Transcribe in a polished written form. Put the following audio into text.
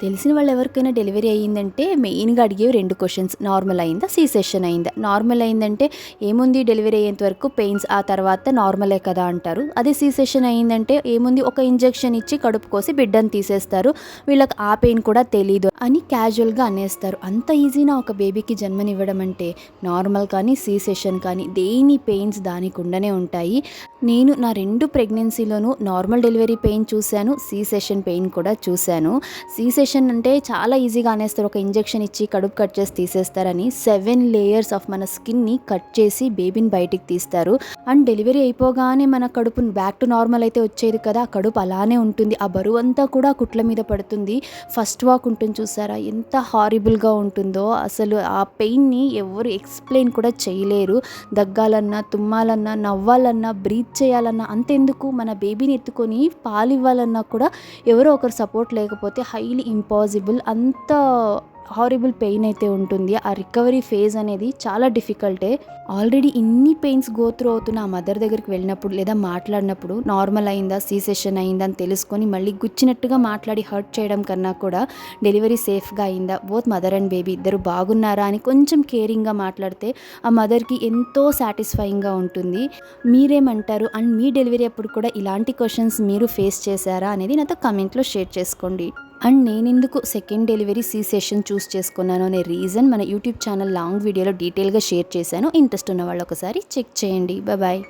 తెలిసిన వాళ్ళు ఎవరికైనా డెలివరీ అయ్యిందంటే మెయిన్గా అడిగేవి 2 క్వశ్చన్స్. నార్మల్ అయిందా, సి సెక్షన్ అయిందా? నార్మల్ అయిందంటే ఏముంది, డెలివరీ అయ్యేంత వరకు పెయిన్స్, ఆ తర్వాత నార్మలే కదా అంటారు. అదే సి సెక్షన్ అయిందంటే ఏముంది, ఒక ఇంజెక్షన్ ఇచ్చి కడుపు కోసి బిడ్డను తీసేస్తారు, వీళ్ళకి ఆ పెయిన్ కూడా తెలీదు అని క్యాజువల్గా అనేస్తారు. అంత ఈజీనా ఒక బేబీకి జన్మనివ్వడం అంటే? నార్మల్ కానీ సి సెక్షన్ కానీ దేని పెయిన్స్ దానికి ఉండనే ఉంటాయి. నేను నా 2 ప్రెగ్నెన్సీలోనూ నార్మల్ డెలివరీ పెయిన్ చూశాను, సి సెక్షన్ పెయిన్ కూడా చూశాను. సి సెక్షన్ అంటే చాలా ఈజీగా అనేస్తారు, ఒక ఇంజెక్షన్ ఇచ్చి కడుపు కట్ చేసి తీసేస్తారని. 7 లేయర్స్ ఆఫ్ మన స్కిన్ని కట్ చేసి బేబీని బయటికి తీస్తారు. అండ్ డెలివరీ అయిపోగానే మన కడుపు బ్యాక్ టు నార్మల్ అయితే వచ్చేది కదా, ఆ కడుపు అలానే ఉంటుంది. ఆ బరువు అంతా కూడా కుట్ల మీద పడుతుంది. ఫస్ట్ వాక్ ఉంటుంది చూసారా, ఎంత హారిబుల్గా ఉంటుందో. అసలు ఆ పెయిన్ని ఎవరు ఎక్స్ప్లెయిన్ కూడా చేయలేరు. దగ్గాలన్నా, తుమ్మాలన్నా, నవ్వాలన్నా, బ్రీత్ చేయాలన్నా, అంతెందుకు మన బేబీని ఎత్తుకొని పాలివ్వాలన్నా కూడా ఎవరో ఒకరు సపోర్ట్ లేకపోతే హైలీ ఇంపాసిబుల్. అంత హారిబుల్ పెయిన్ అయితే ఉంటుంది. ఆ రికవరీ ఫేజ్ అనేది చాలా డిఫికల్టే. ఆల్రెడీ ఇన్ని పెయిన్స్ గో త్రూ అవుతున్న ఆ మదర్ దగ్గరికి వెళ్ళినప్పుడు లేదా మాట్లాడినప్పుడు నార్మల్ అయిందా, సి సెక్షన్ అయిందా అని తెలుసుకొని మళ్ళీ గుచ్చినట్టుగా మాట్లాడి హర్ట్ చేయడం కన్నా కూడా డెలివరీ సేఫ్గా అయిందా, బోత్ మదర్ అండ్ బేబీ ఇద్దరు బాగున్నారా అని కొంచెం కేరింగ్గా మాట్లాడితే ఆ మదర్కి ఎంతో సాటిస్ఫైయింగ్గా ఉంటుంది. మీరేమంటారు? అండ్ మీ డెలివరీ అప్పుడు కూడా ఇలాంటి క్వశ్చన్స్ మీరు ఫేస్ చేశారా అనేది నాతో కమెంట్లో షేర్ చేసుకోండి. అండ్ నేనెందుకు సెకండ్ డెలివరీ సి సెక్షన్ చూస్ చేసుకున్నాను అనే రీజన్ మన యూట్యూబ్ ఛానల్ లాంగ్ వీడియోలో డీటెయిల్గా షేర్ చేశాను. ఇంట్రెస్ట్ ఉన్న వాళ్ళు ఒకసారి చెక్ చేయండి. బాయ్.